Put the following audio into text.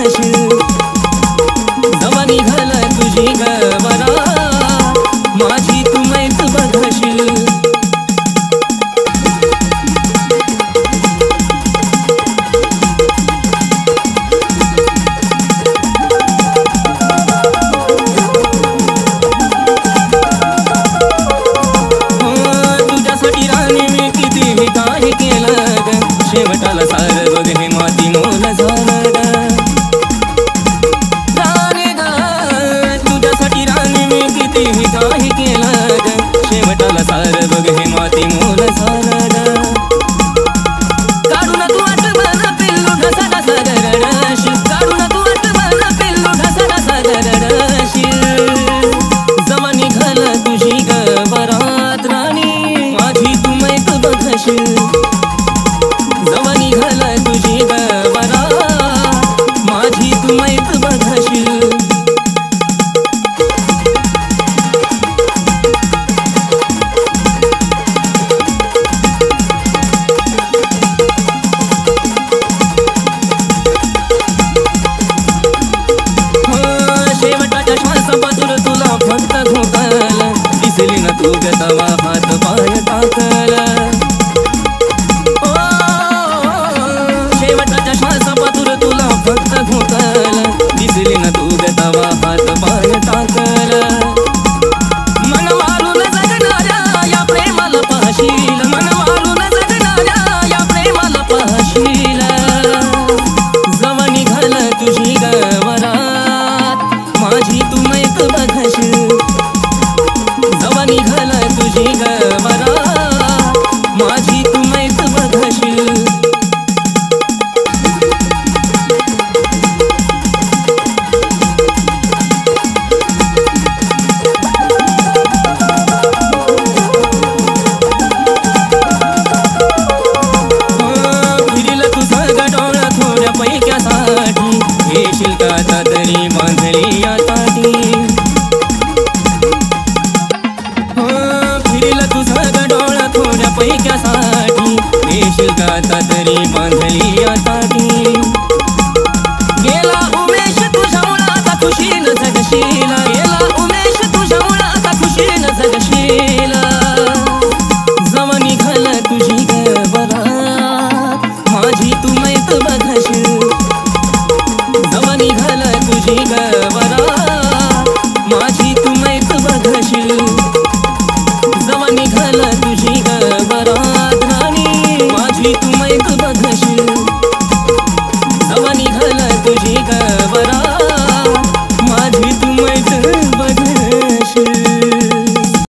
बघशील जवा निघाल तुझी गवरात माझी तू मैत बघशील काय केलं ग शेवटाला सार बघ हे माती मोल झालं ग राणी ग तुझ्यासाठी राणी मी कितीही काही केलं ग शेवटाला सार बघ हे माती मोल झालं ग काढून तू आठवण पिल्लू ढसा ढसा गरडशील काढून तू आठवण पिल्लू ढसा ढसा गरडशील जवा निघाल तुझी गवरात राणी माझी तू मैत बघशील जवा निघाल तुझी गवरात माझी तू मैत बघशील शेवटाच्या श्वासापासून तुला फक्त झोकाल दिसली ना तू ग तवा हात पाय टाकल शेवटाच्या श्वासापासून तुला फक्त